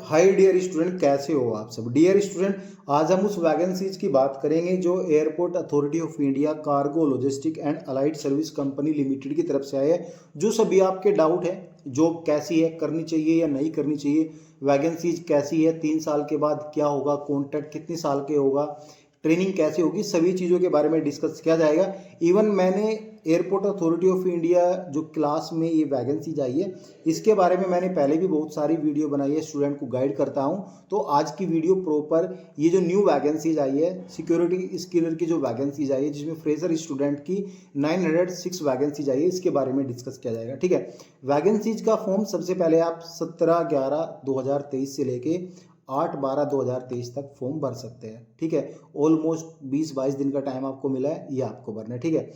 Hi dear student, कैसे हो आप सब। डियर स्टूडेंट, आज हम उस वैकेंसीज की बात करेंगे जो airport authority of India cargo logistic and allied service company limited की तरफ से आए है। जो सभी आपके डाउट है, जॉब कैसी है, करनी चाहिए या नहीं करनी चाहिए, वैकेंसीज कैसी है, 3 साल के बाद क्या होगा, कॉन्ट्रैक्ट कितने साल के होगा, ट्रेनिंग कैसे होगी, सभी चीज़ों के बारे में डिस्कस किया जाएगा। इवन मैंने एयरपोर्ट अथॉरिटी ऑफ इंडिया जो क्लास में ये वैकेंसी आई है, इसके बारे में मैंने पहले भी बहुत सारी वीडियो बनाई है, स्टूडेंट को गाइड करता हूँ। तो आज की वीडियो प्रॉपर ये जो न्यू वैकेंसीज आई है, सिक्योरिटी स्किलर की जो वैकेंसीज आई है, जिसमें फ्रेशर स्टूडेंट की 906 वैकेंसीज आई है, इसके बारे में डिस्कस किया जाएगा। ठीक है, वैकेंसीज का फॉर्म सबसे पहले आप 17/11/2023 से लेके 8/12/2023 तक फॉर्म भर सकते हैं। ठीक है, ऑलमोस्ट 20-22 दिन का टाइम आपको मिला है, ये आपको भरना है। ठीक है,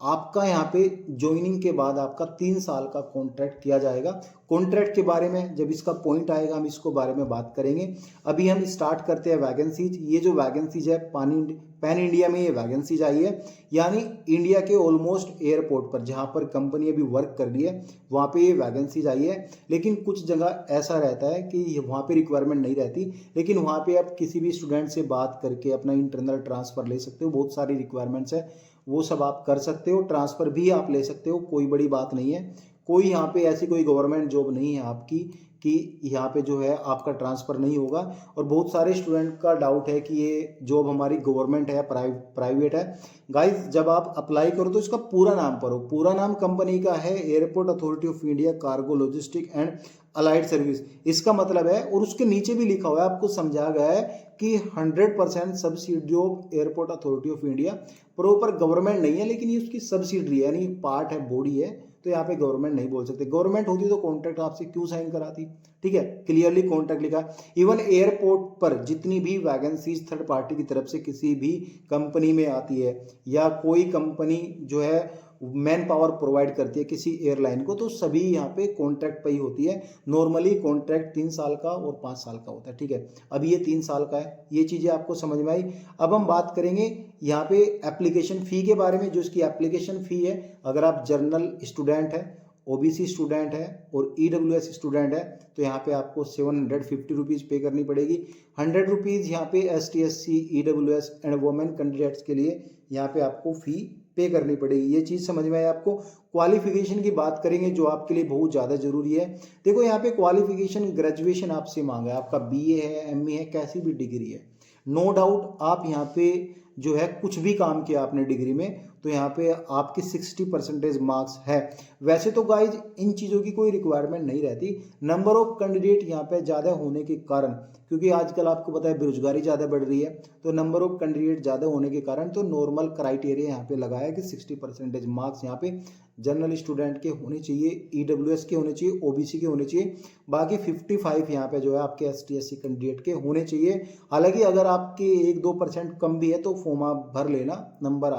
आपका यहाँ पे ज्वाइनिंग के बाद आपका 3 साल का कॉन्ट्रैक्ट किया जाएगा। कॉन्ट्रैक्ट के बारे में जब इसका पॉइंट आएगा हम इसको बारे में बात करेंगे। अभी हम स्टार्ट करते हैं वैकेंसीज। ये जो वैकेंसीज है पैन इंडिया में ये वैकेंसीज आई है, यानी इंडिया के ऑलमोस्ट एयरपोर्ट पर जहाँ पर कंपनी अभी वर्क कर रही है वहाँ पे ये वैकेंसीज आई है। लेकिन कुछ जगह ऐसा रहता है कि वहाँ पे रिक्वायरमेंट नहीं रहती, लेकिन वहाँ पे आप किसी भी स्टूडेंट से बात करके अपना इंटरनल ट्रांसफ़र ले सकते हो। बहुत सारी रिक्वायरमेंट्स है, वो सब आप कर सकते हो। ट्रांसफ़र भी आप ले सकते हो, कोई बड़ी बात नहीं है। कोई यहाँ पे ऐसी कोई गवर्नमेंट जॉब नहीं है आपकी कि यहाँ पे जो है आपका ट्रांसफ़र नहीं होगा। और बहुत सारे स्टूडेंट का डाउट है कि ये जॉब हमारी गवर्नमेंट है प्राइवेट है। गाइज, जब आप अप्लाई करो तो इसका पूरा नाम पढ़ो। पूरा नाम कंपनी का है airport authority of India cargo logistic and allied service, इसका मतलब है। और उसके नीचे भी लिखा हुआ है, आपको समझा गया है कि 100% subsidy job airport authority of India. Proper government नहीं है, लेकिन ये उसकी सब्सिडरी है, यानी पार्ट है, बॉडी है। तो यहाँ पे गवर्नमेंट नहीं बोल सकते। गवर्नमेंट होती तो कॉन्ट्रैक्ट आपसे क्यों साइन कराती। ठीक है, क्लियरली कॉन्ट्रैक्ट लिखा। इवन एयरपोर्ट पर जितनी भी वैकेंसीज थर्ड पार्टी की तरफ से किसी भी कंपनी में आती है, या कोई कंपनी जो है मैन पावर प्रोवाइड करती है किसी एयरलाइन को, तो सभी यहाँ पे कॉन्ट्रैक्ट पे ही होती है। नॉर्मली कॉन्ट्रैक्ट 3 साल का और 5 साल का होता है। ठीक है, अभी ये 3 साल का है। ये चीज़ें आपको समझ में आई। अब हम बात करेंगे यहाँ पे एप्लीकेशन फ़ी के बारे में। जो इसकी एप्लीकेशन फ़ी है, अगर आप जर्नल स्टूडेंट है, ओबीसी स्टूडेंट है और ईडब्ल्यूएस स्टूडेंट है, तो यहाँ पे आपको 750 रुपीज़ पे करनी पड़ेगी। 100 रुपीज़ यहाँ पे ST SC EWS and women candidates के लिए यहाँ पे आपको फ़ी पे करनी पड़ेगी। ये चीज़ समझ में आए आपको। क्वालिफिकेशन की बात करेंगे जो आपके लिए बहुत ज़्यादा ज़रूरी है। देखो, यहाँ पे क्वालिफिकेशन ग्रेजुएशन आपसे मांगा है, आपका BA है, MA है, कैसी भी डिग्री है। नो डाउट आप यहाँ पे जो है कुछ भी काम किया आपने डिग्री में, तो यहाँ पे आपकी 60% मार्क्स है। वैसे तो गाइज इन चीज़ों की कोई रिक्वायरमेंट नहीं रहती। नंबर ऑफ कैंडिडेट यहाँ पे ज़्यादा होने के कारण, क्योंकि आजकल आपको पता है बेरोजगारी ज़्यादा बढ़ रही है, तो नंबर ऑफ कैंडिडेट ज़्यादा होने के कारण तो नॉर्मल क्राइटेरिया यहाँ पे लगाया कि 60% मार्क्स यहाँ पे जनरल स्टूडेंट के होने चाहिए, EWS के होने चाहिए, OBC के होने चाहिए। बाकी 55 यहाँ पे जो है आपके ST SC कैंडिडेट के होने चाहिए। हालांकि अगर आपके 1-2% कम भी है तो फॉर्म आप भर लेना, नंबर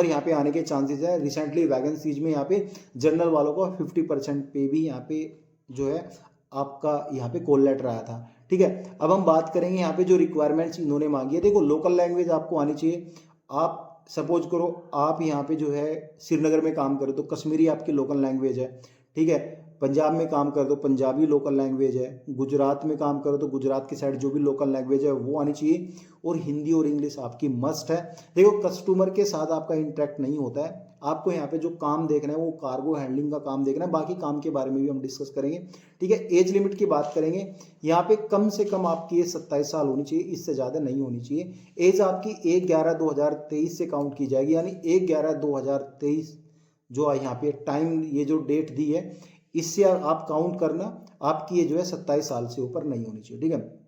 यहाँ पे आने के चांसेस है। रिसेंटली वैकेंसीज में यहाँ पे जनरल वालों को 50% पे भी यहाँ पे जो है आपका यहाँ पे कॉल लेटर आया था। ठीक है, अब हम बात करेंगे यहाँ पे जो रिक्वायरमेंट्स इन्होंने मांगी है। देखो, लोकल लैंग्वेज आपको आनी चाहिए। आप सपोज करो आप यहाँ पे जो है श्रीनगर में काम करो तो कश्मीरी आपकी लोकल लैंग्वेज है। ठीक है, पंजाब में काम करो तो पंजाबी लोकल लैंग्वेज है। गुजरात में काम करो तो गुजरात की साइड जो भी लोकल लैंग्वेज है वो आनी चाहिए। और हिंदी और इंग्लिश आपकी मस्ट है। देखो, कस्टमर के साथ आपका इंटरेक्ट नहीं होता है। आपको यहाँ पे जो काम देखना है वो कार्गो हैंडलिंग का काम देखना है। बाकी काम के बारे में भी हम डिस्कस करेंगे। ठीक है, एज लिमिट की बात करेंगे। यहाँ पे कम से कम आपकी ये 27 साल होनी चाहिए, इससे ज़्यादा नहीं होनी चाहिए। एज आपकी 1/11/2023 से काउंट की जाएगी, यानी 1/11/2023 जो यहाँ पे टाइम, ये जो डेट दी है, इससे आप काउंट करना। आपकी ये जो है 27 साल से ऊपर नहीं होनी चाहिए। ठीक है,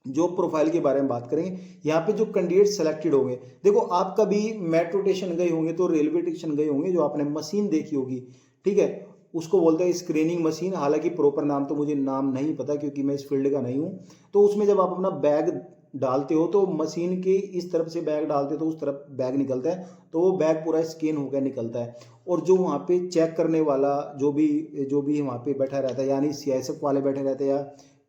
जॉब प्रोफाइल के बारे में बात करेंगे। यहाँ पे जो कैंडिडेट सेलेक्टेड होंगे, देखो आप कभी मेट्रो स्टेशन गए होंगे तो रेलवे स्टेशन गए होंगे, जो आपने मशीन देखी होगी, ठीक है, उसको बोलते हैं स्क्रीनिंग मशीन। हालांकि प्रॉपर नाम तो मुझे नाम नहीं पता क्योंकि मैं इस फील्ड का नहीं हूँ। तो उसमें जब आप अपना बैग डालते हो तो मशीन के इस तरफ से बैग डालते हो तो उस तरफ बैग निकलता है, तो वो बैग पूरा स्कैन होकर निकलता है। और जो वहाँ पे चेक करने वाला जो भी वहाँ पे बैठा रहता है, यानी CISF वाले बैठे रहते हैं या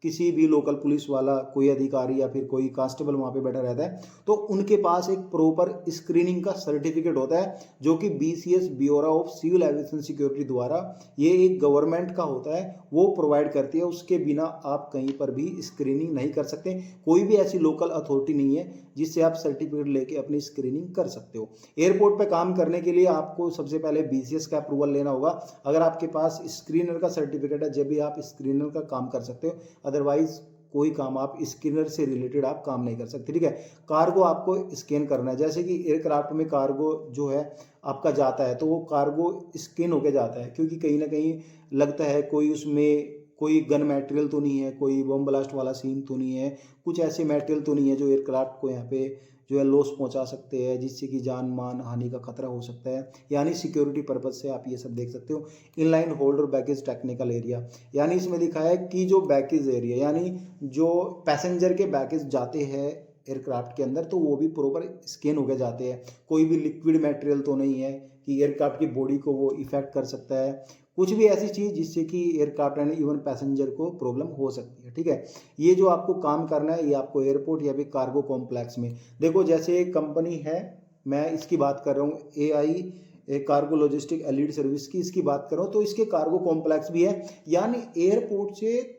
किसी भी लोकल पुलिस वाला, कोई अधिकारी या फिर कोई कांस्टेबल वहाँ पे बैठा रहता है, तो उनके पास एक प्रॉपर स्क्रीनिंग का सर्टिफिकेट होता है, जो कि BCS bureau of civil aviation security द्वारा, ये एक गवर्नमेंट का होता है, वो प्रोवाइड करती है। उसके बिना आप कहीं पर भी स्क्रीनिंग नहीं कर सकते। कोई भी ऐसी लोकल अथॉरिटी नहीं है जिससे आप सर्टिफिकेट लेके अपनी स्क्रीनिंग कर सकते हो। एयरपोर्ट पे काम करने के लिए आपको सबसे पहले BCS का अप्रूवल लेना होगा। अगर आपके पास स्क्रीनर का सर्टिफिकेट है, जब भी आप स्क्रीनर का काम कर सकते हो, अदरवाइज कोई काम आप स्कैनर से रिलेटेड आप काम नहीं कर सकते, ठीक है। कार्गो आपको स्कैन करना है, जैसे कि एयरक्राफ्ट में कार्गो जो है आपका जाता है, तो वो कार्गो स्कैन होके जाता है, क्योंकि कहीं ना कहीं लगता है कोई उसमें कोई गन मटेरियल तो नहीं है, कोई बम ब्लास्ट वाला सीन तो नहीं है, कुछ ऐसे मटेरियल तो नहीं है जो एयरक्राफ्ट को यहाँ पे जो है लॉस पहुंचा सकते हैं, जिससे कि जान मान हानि का खतरा हो सकता है। यानी सिक्योरिटी पर्पज से आप ये सब देख सकते हो। इनलाइन होल्ड और बैगेज टेक्निकल एरिया, यानी इसमें लिखा है कि जो बैगेज एरिया, यानी जो पैसेंजर के बैगेज जाते हैं एयरक्राफ्ट के अंदर, तो वो भी प्रॉपर स्कैन होकर जाते हैं। कोई भी लिक्विड मटेरियल तो नहीं है कि एयरक्राफ्ट की बॉडी को वो इफेक्ट कर सकता है, कुछ भी ऐसी चीज़ जिससे कि एयरक्राफ्ट एंड इवन पैसेंजर को प्रॉब्लम हो सकती है, ठीक है। ये जो आपको काम करना है, ये आपको एयरपोर्ट या फिर कार्गो कॉम्प्लेक्स में, देखो जैसे एक कंपनी है, मैं इसकी बात कर रहा हूँ, AI cargo logistic allied service की इसकी बात कर रहा हूँ, तो इसके कार्गो कॉम्प्लेक्स भी है, यानी एयरपोर्ट से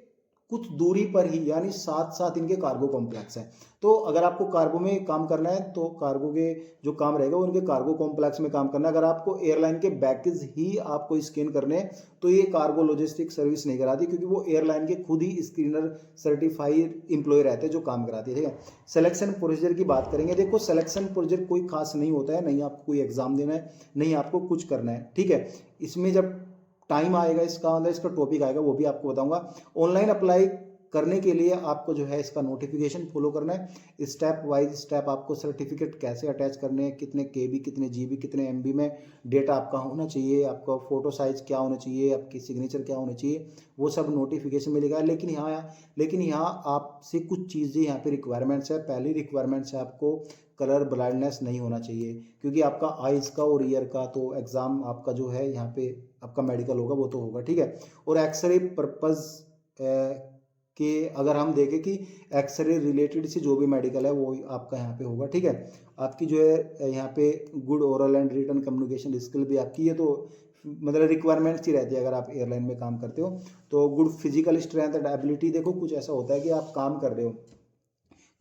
कुछ दूरी पर ही, यानी साथ साथ इनके कार्गो कॉम्प्लेक्स हैं। तो अगर आपको कार्गो में काम करना है, तो कार्गो के जो काम रहेगा वो इनके कार्गो कॉम्प्लेक्स में काम करना है। अगर आपको एयरलाइन के बैगेज ही आपको स्कैन करने हैं, तो ये कार्गो लॉजिस्टिक सर्विस नहीं कराती, क्योंकि वो एयरलाइन के खुद ही स्क्रीनर सर्टिफाइड एम्प्लॉय रहते हैं जो काम कराते हैं, ठीक है। सिलेक्शन प्रोसीजर की बात करेंगे, देखो सिलेक्शन प्रोसीजर कोई खास नहीं होता है, नहीं आपको कोई एग्जाम देना है, नहीं आपको कुछ करना है, ठीक है। इसमें जब टाइम आएगा, इसका मतलब इसका टॉपिक आएगा, वो भी आपको बताऊंगा। ऑनलाइन अप्लाई करने के लिए आपको जो है इसका नोटिफिकेशन फॉलो करना है, स्टेप वाइज स्टेप आपको सर्टिफिकेट कैसे अटैच करने हैं, कितने KB, कितने GB, कितने MB में डेटा आपका होना चाहिए, आपका फोटो साइज क्या होना चाहिए, आपकी सिग्नेचर क्या होनी चाहिए, वो सब नोटिफिकेशन मिलेगा। लेकिन यहाँ आपसे कुछ चीज़ें यहाँ पे रिक्वायरमेंट्स है। पहली रिक्वायरमेंट्स है, आपको कलर ब्लाइंडनेस नहीं होना चाहिए, क्योंकि आपका आइज़ का और ईयर का तो एग्ज़ाम आपका जो है यहाँ पे आपका मेडिकल होगा, वो तो होगा, ठीक है। और एक्सरे पर्पज़ कि अगर हम देखें कि एक्सरे रिलेटेड से जो भी मेडिकल है वो आपका यहाँ पे होगा, ठीक है। आपकी जो है यहाँ पे good oral and written communication skill भी आपकी है, तो मतलब रिक्वायरमेंट्स ही रहती है अगर आप एयरलाइन में काम करते हो। तो good physical strength and ability, देखो कुछ ऐसा होता है कि आप काम कर रहे हो,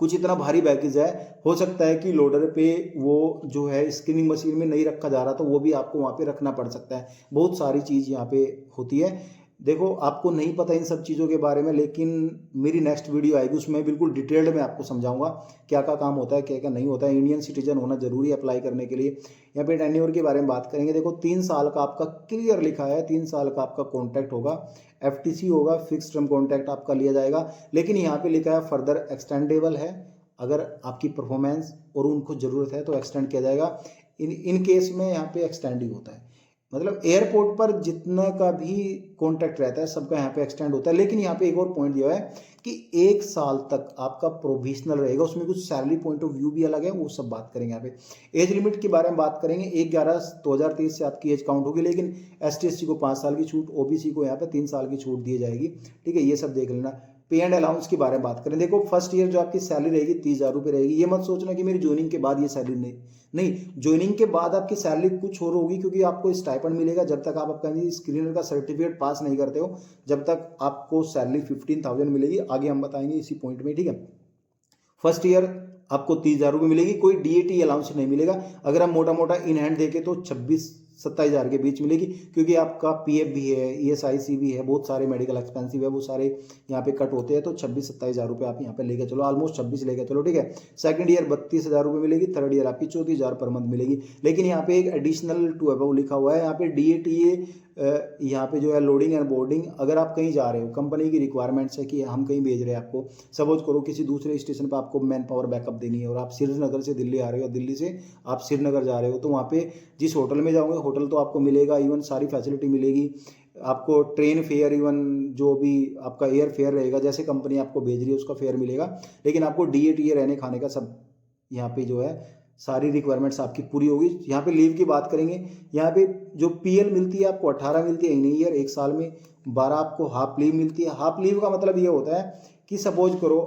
कुछ इतना भारी बैगेज है, हो सकता है कि लोडर पे वो जो है स्क्रीनिंग मशीन में नहीं रखा जा रहा, तो वो भी आपको वहाँ पे रखना पड़ सकता है। बहुत सारी चीज़ यहाँ पे होती है। देखो आपको नहीं पता इन सब चीज़ों के बारे में, लेकिन मेरी नेक्स्ट वीडियो आएगी, उसमें बिल्कुल डिटेल्ड में आपको समझाऊंगा क्या क्या काम होता है, क्या क्या नहीं होता है। इंडियन सिटीजन होना जरूरी है अप्लाई करने के लिए। यहाँ पे टेन्योर के बारे में बात करेंगे, देखो 3 साल का आपका क्लियर लिखा है, 3 साल का आपका कॉन्ट्रैक्ट होगा, FTC होगा, फिक्स टर्म कॉन्ट्रैक्ट आपका लिया जाएगा। लेकिन यहाँ पे लिखा है फर्दर एक्सटेंडेबल है, अगर आपकी परफॉर्मेंस और उनको ज़रूरत है तो एक्सटेंड किया जाएगा। इन केस में यहाँ पे एक्सटेंड ही होता है, मतलब एयरपोर्ट पर जितना का भी कॉन्ट्रैक्ट रहता है सबका यहाँ पे एक्सटेंड होता है। लेकिन यहाँ पे एक और पॉइंट दिया है कि 1 साल तक आपका प्रोविजनल रहेगा, उसमें कुछ सैलरी पॉइंट ऑफ व्यू भी अलग है, वो सब बात करेंगे यहाँ पे। एज लिमिट के बारे में बात करेंगे, 1/11/2023 से आपकी एज काउंट होगी, लेकिन ST/SC को 5 साल की छूट, OBC को यहाँ पे 3 साल की छूट दी जाएगी, ठीक है। ये सब देख लेना। पे एंड अलाउंस के बारे में बात करें, देखो फर्स्ट ईयर जो आपकी सैलरी रहेगी 30,000 रुपये रहेगी। ये मत सोचना कि मेरी ज्वाइनिंग के बाद ये सैलरी नहीं, ज्वाइनिंग के बाद आपकी सैलरी कुछ और होगी, क्योंकि आपको स्टाइपेंड मिलेगा जब तक आप आपका स्क्रीनर का सर्टिफिकेट पास नहीं करते हो, जब तक आपको सैलरी 15,000 मिलेगी। आगे हम बताएंगे इसी पॉइंट में, ठीक है। फर्स्ट ईयर आपको 30,000 रुपये मिलेगी, कोई DAT अलाउंस नहीं मिलेगा। अगर हम मोटा मोटा इन हैंड देखें तो 26-27,000 के बीच मिलेगी, क्योंकि आपका PF भी है, ESIC भी है, बहुत सारे मेडिकल एक्सपेंसिव है, वो सारे यहाँ पे कट होते हैं। तो 26-27,000 रुपये आप यहाँ पे लेके चलो, ऑलमोस्ट 26 लेके चलो, ठीक है। सेकंड ईयर 32,000 रुपये मिलेगी, थर्ड ईयर आपकी 34,000 पर मंथ मिलेगी। लेकिन यहाँ पे एक एडिशनल टू अबव लिखा हुआ है, यहाँ पे DATA यहाँ पे जो है लोडिंग एंड बोर्डिंग, अगर आप कहीं जा रहे हो, कंपनी की रिक्वायरमेंट्स है कि हम कहीं भेज रहे हैं आपको, सपोज करो किसी दूसरे स्टेशन पर आपको मैन पावर बैकअप देनी है, और आप श्रीनगर से दिल्ली आ रहे हो, दिल्ली से आप श्रीनगर जा रहे हो, तो वहाँ पे जिस होटल में जाओगे, होटल तो आपको मिलेगा, इवन सारी फैसिलिटी मिलेगी आपको, ट्रेन फेयर, इवन जो भी आपका एयर फेयर रहेगा, जैसे कंपनी आपको भेज रही है उसका फेयर मिलेगा। लेकिन आपको DATA रहने खाने का सब यहाँ पे जो है सारी रिक्वायरमेंट्स आपकी पूरी होगी। यहाँ पे लीव की बात करेंगे, यहाँ पे जो PL मिलती है आपको 18 मिलती है इन ईयर, 1 साल में 12 आपको हाफ लीव मिलती है। हाफ लीव का मतलब ये होता है कि सपोज करो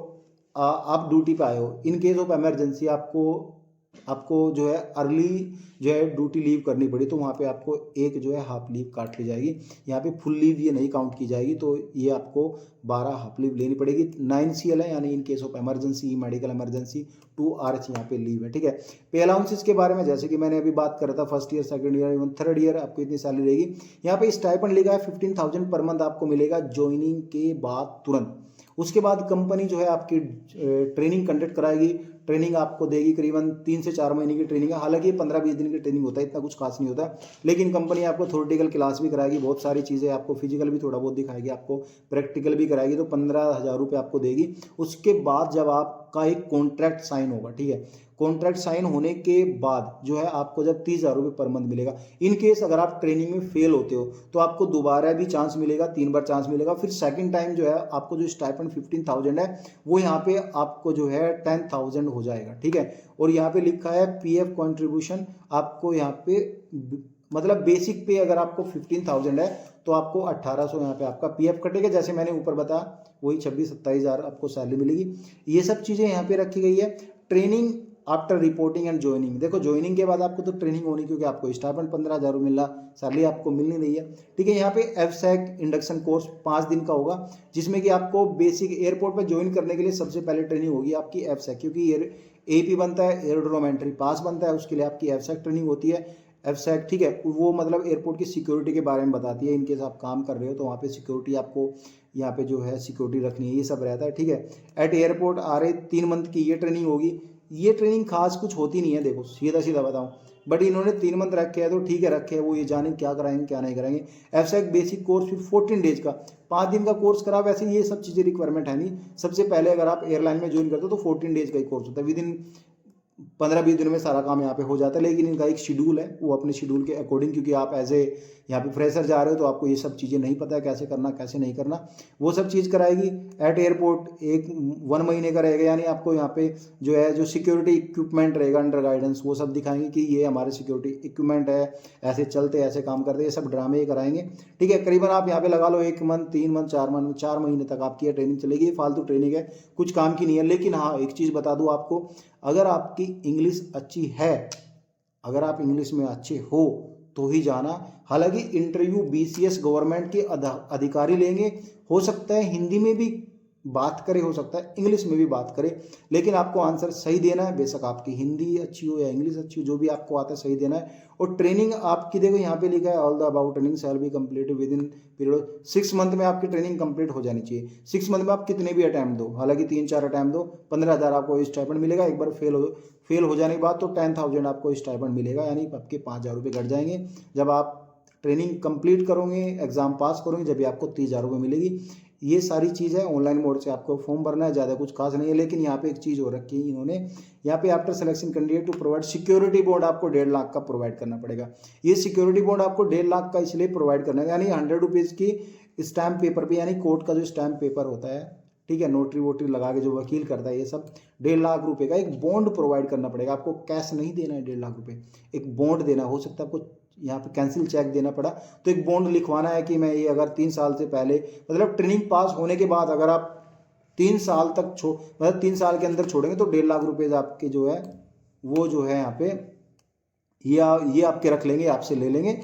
आप ड्यूटी पे आए हो, इन केस ऑफ इमरजेंसी आपको जो है अर्ली जो है ड्यूटी लीव करनी पड़ी, तो वहाँ पे आपको एक जो है हाफ लीव काट ली जाएगी। यहाँ पे फुल लीव ये नहीं काउंट की जाएगी, तो ये आपको 12 हाफ लीव लेनी पड़ेगी। 9CL है, यानी in case of emergency, medical emergency, 2RH यहाँ पे लीव है, ठीक है। पे अलाउंसेस के बारे में जैसे कि मैंने अभी बात कर रहा था, first year, second year, even third year आपको इतनी सैलरी रहेगी। यहाँ पे स्टाइपेंड लिखा है 15,000 पर मंथ आपको मिलेगा ज्वाइनिंग के बाद तुरंत। उसके बाद कंपनी जो है आपकी ट्रेनिंग कंडक्ट कराएगी, ट्रेनिंग आपको देगी, करीबन 3 से 4 महीने की ट्रेनिंग है। हालांकि 15-20 दिन की ट्रेनिंग होता है, इतना कुछ खास नहीं होता, लेकिन कंपनी आपको थ्योरेटिकल क्लास भी कराएगी, बहुत सारी चीज़ें आपको, फिजिकल भी थोड़ा बहुत दिखाएगी, आपको प्रैक्टिकल भी कराएगी, तो 15,000 रुपये आपको देगी। उसके बाद जब आपका एक कॉन्ट्रैक्ट साइन होगा, ठीक है, कॉन्ट्रैक्ट साइन होने के बाद जो है आपको जब 30,000 रुपये पर मंथ मिलेगा। इन केस अगर आप ट्रेनिंग में फेल होते हो तो आपको दोबारा भी चांस मिलेगा, 3 बार चांस मिलेगा, फिर सेकंड टाइम जो है आपको जो स्टाइपेंड 15,000 है वो यहाँ पे आपको जो है 10,000 हो जाएगा, ठीक है। और यहाँ पे लिखा है PF कॉन्ट्रीब्यूशन आपको यहाँ पे, मतलब बेसिक पे अगर आपको 15,000 है तो आपको 1800 यहाँ पे आपका PF कटेगा, जैसे मैंने ऊपर बताया वही 26-27 हज़ार आपको सैलरी मिलेगी। ये सब चीज़ें यहाँ पे रखी गई है। Training after reporting and joining, देखो ज्वाइनिंग के बाद आपको तो ट्रेनिंग होनी, क्योंकि आपको स्टाइपेंड 15,000 मिल रहा, सैलरी आपको मिल नहीं रही है, ठीक है। यहाँ पे FSAC इंडक्शन कोर्स 5 दिन का होगा, जिसमें कि आपको बेसिक एयरपोर्ट पर ज्वाइन करने के लिए सबसे पहले ट्रेनिंग होगी आपकी FSAC, क्योंकि AP बनता है, एयरड्रोम एंट्री पास बनता है, उसके लिए आपकी FSAC ट्रेनिंग होती है। FSAC, ठीक है, वो मतलब एयरपोर्ट की सिक्योरिटी के बारे में बताती है। इनकेस आप काम कर रहे हो तो वहाँ पे सिक्योरिटी आपको, यहाँ पे जो है सिक्योरिटी रखनी है, ये सब रहता है, ठीक है। एट एयरपोर्ट RA 3 मंथ की ये ट्रेनिंग होगी। ये ट्रेनिंग खास कुछ होती नहीं है, देखो सीधा सीधा बताऊं, बट इन्होंने 3 मंथ रखे हैं तो ठीक है, रखे हैं, वो ये जाने क्या कराएंगे क्या नहीं कराएंगे। FSAC बेसिक कोर्स फिर 14 डेज का, 5 दिन का कोर्स करा। वैसे ये सब चीज़ें रिक्वायरमेंट है नहीं, सबसे पहले अगर आप एयरलाइन में ज्वाइन करते हो तो 14 डेज का ही कोर्स होता है, विद इन 15-20 दिन में सारा काम यहाँ पे हो जाता है। लेकिन इनका एक शेड्यूल है, वो अपने शेड्यूल के अकॉर्डिंग, क्योंकि आप एज ए यहाँ पे फ्रेशर जा रहे हो तो आपको ये सब चीज़ें नहीं पता है कैसे करना कैसे नहीं करना, वो सब चीज़ कराएगी। एट एयरपोर्ट 1 महीने का रहेगा, यानी आपको यहाँ पे जो है जो सिक्योरिटी इक्विपमेंट रहेगा अंडर गाइडेंस, वो सब दिखाएंगे कि ये हमारे सिक्योरिटी इक्विपमेंट है, ऐसे चलते ऐसे काम करते, ये सब ड्रामे कराएंगे, ठीक है। करीबन आप यहाँ पे लगा लो 1 मंथ, 3 मंथ, 4 महीने तक आपकी ये ट्रेनिंग चलेगी। फालतू ट्रेनिंग है, कुछ काम की नहीं है। लेकिन हाँ, एक चीज़ बता दूँ आपको, अगर आपकी इंग्लिश अच्छी है, अगर आप इंग्लिश में अच्छे हो तो ही जाना। हालांकि इंटरव्यू BCS गवर्नमेंट के अधिकारी लेंगे, हो सकता है हिंदी में भी बात करे, हो सकता है इंग्लिश में भी बात करे, लेकिन आपको आंसर सही देना है। बेशक आपकी हिंदी अच्छी हो या इंग्लिश अच्छी हो, जो भी आपको आता है सही देना है। और ट्रेनिंग आपकी, देखो यहाँ पे लिखा है all the about training shall be complete with in period 6 month में आपकी ट्रेनिंग कंप्लीट हो जानी चाहिए। 6 मंथ में आप कितने भी अटैम्प्ट दो, हालांकि 3-4 अटैम्प्ट दो, 15,000 आपको स्टाइपेंड मिलेगा। एक बार फेल हो जाने के बाद तो 10,000 आपको स्टाइपेंड मिलेगा, यानी आपके 5,000 रुपये घट जाएंगे। जब आप ट्रेनिंग कंप्लीट करोगे, एग्जाम पास करोगे, जब भी आपको 30,000 रुपये मिलेगी। ये सारी चीज़ है, ऑनलाइन मोड से आपको फॉर्म भरना है, ज़्यादा कुछ खास नहीं है। लेकिन यहाँ पे एक चीज़ हो रखी है इन्होंने, यहाँ पे after selection candidate to provide security bond आपको 1.5 लाख का प्रोवाइड करना पड़ेगा। ये सिक्योरिटी बॉन्ड आपको 1.5 लाख का इसलिए प्रोवाइड करना है, यानी 100 रुपीज़ की स्टैम्प पेपर पे, यानी कोर्ट का जो स्टैम्प पेपर होता है, ठीक है, नोटरी वोटरी लगा के जो वकील करता है, ये सब 1.5 लाख रुपए का एक बॉन्ड प्रोवाइड करना पड़ेगा आपको। कैश नहीं देना है 1.5 लाख रुपए, एक बॉन्ड देना। हो सकता है आपको यहाँ पे कैंसिल चेक देना पड़ा, तो एक बॉन्ड लिखवाना है कि मैं ये अगर 3 साल से पहले, मतलब ट्रेनिंग पास होने के बाद अगर आप 3 साल तक मतलब 3 साल के अंदर छोड़ेंगे तो 1.5 लाख रुपए आपके जो है वो जो है यहाँ पे ये आपके रख लेंगे, आपसे ले लेंगे।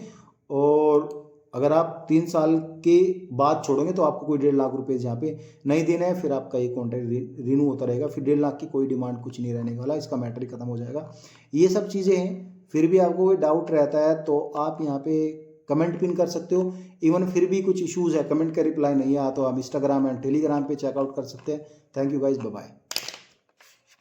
और अगर आप 3 साल के बाद छोड़ोगे तो आपको कोई 1.5 लाख रुपए यहाँ पे नहीं देना है, फिर आपका ये कॉन्ट्रैक्ट रिन्यू होता रहेगा। फिर 1.5 लाख की कोई डिमांड कुछ नहीं रहने वाला, इसका मैटर ही खत्म हो जाएगा। ये सब चीज़ें हैं। फिर भी आपको कोई डाउट रहता है तो आप यहाँ पे कमेंट पिन कर सकते हो। इवन फिर भी कुछ इश्यूज़ है, कमेंट का रिप्लाई नहीं आया तो आप इंस्टाग्राम एंड टेलीग्राम पे चेकआउट कर सकते हैं। Thank you guys, bye bye.